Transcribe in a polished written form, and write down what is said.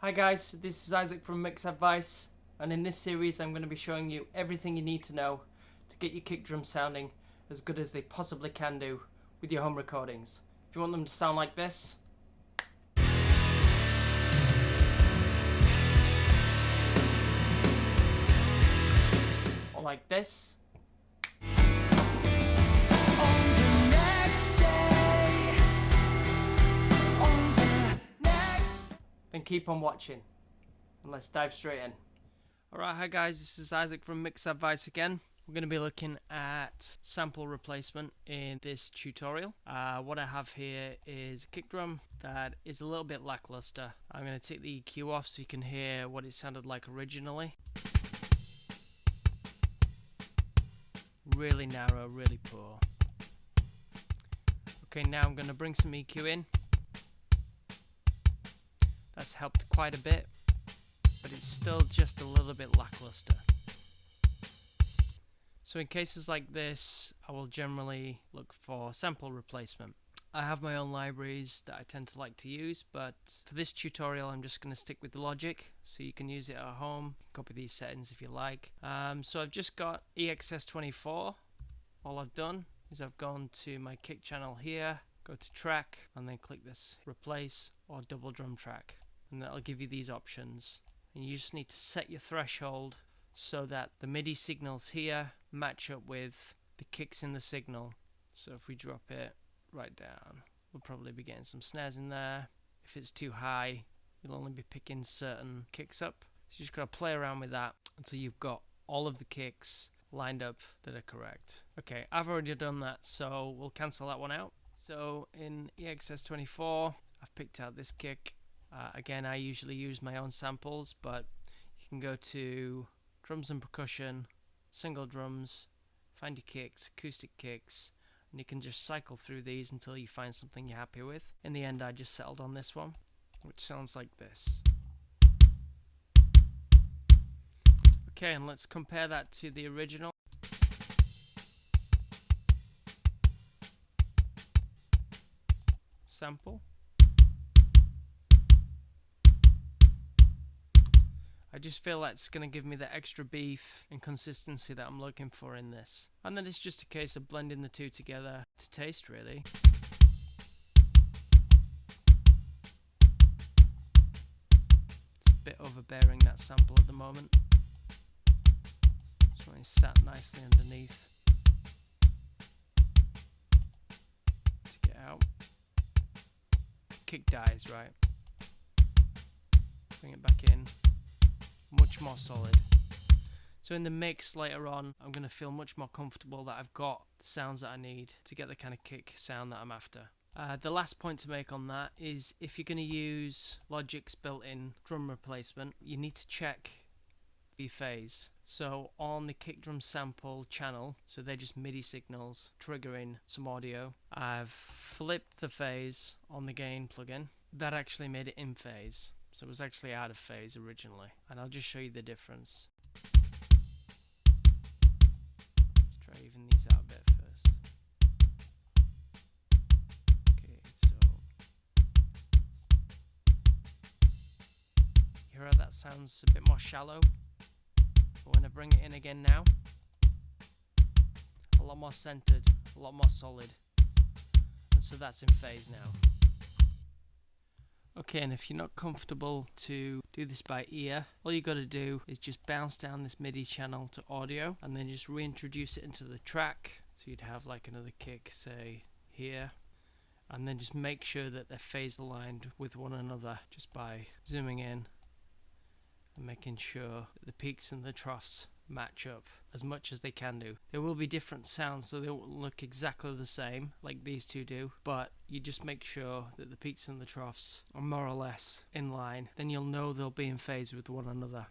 Hi guys, this is Isaac from Mix Advice, and in this series I'm going to be showing you everything you need to know to get your kick drums sounding as good as they possibly can do with your home recordings. If you want them to sound like this, or like this, then keep on watching and let's dive straight in. Alright, hi guys, this is Isaac from Mix Advice again. We're going to be looking at sample replacement in this tutorial. What I have here is a kick drum that is a little bit lackluster. I'm going to take the EQ off so you can hear what it sounded like originally. Really narrow, really poor. Okay, now I'm going to bring some EQ in. That's helped quite a bit, but it's still just a little bit lackluster. So in cases like this, I will generally look for sample replacement. I have my own libraries that I tend to like to use, but for this tutorial I'm just going to stick with the Logic, so you can use it at home. Copy these settings if you like. So I've just got EXS24. All I've done is I've gone to my kick channel here, go to track, and then click this replace or double drum track, and that'll give you these options. And you just need to set your threshold so that the MIDI signals here match up with the kicks in the signal. So if we drop it right down, we'll probably be getting some snares in there. If it's too high, you'll only be picking certain kicks up. So you just got to play around with that until you've got all of the kicks lined up that are correct. Okay, I've already done that, so we'll cancel that one out. So in EXS24, I've picked out this kick. Again, I usually use my own samples, but you can go to drums and percussion, single drums, find your kicks, acoustic kicks, and you can just cycle through these until you find something you're happy with. In the end, I just settled on this one, which sounds like this. Okay, and let's compare that to the original. Sample. I just feel that's going to give me the extra beef and consistency that I'm looking for in this. And then it's just a case of blending the two together to taste, really. It's a bit overbearing, that sample at the moment. So it's sat nicely underneath to get out. Kick dies, right? Bring it back in. Much more solid. So in the mix later on, I'm going to feel much more comfortable that I've got the sounds that I need to get the kind of kick sound that I'm after. The last point to make on that is if you're going to use Logic's built-in drum replacement, you need to check the phase. So on the kick drum sample channel, so they're just MIDI signals triggering some audio, I've flipped the phase on the gain plugin. That actually made it in phase. So it was actually out of phase originally, and I'll just show you the difference. Let's try even these out a bit first. Okay, so you hear how that sounds a bit more shallow, but when I bring it in again now, a lot more centered, a lot more solid, and so that's in phase now. Okay, and if you're not comfortable to do this by ear, all you got to do is just bounce down this MIDI channel to audio and then just reintroduce it into the track. So you'd have like another kick, say, here, and then just make sure that they're phase aligned with one another just by zooming in and making sure that the peaks and the troughs match up as much as they can do. There will be different sounds, so they won't look exactly the same like these two do, but you just make sure that the peaks and the troughs are more or less in line, then you'll know they'll be in phase with one another.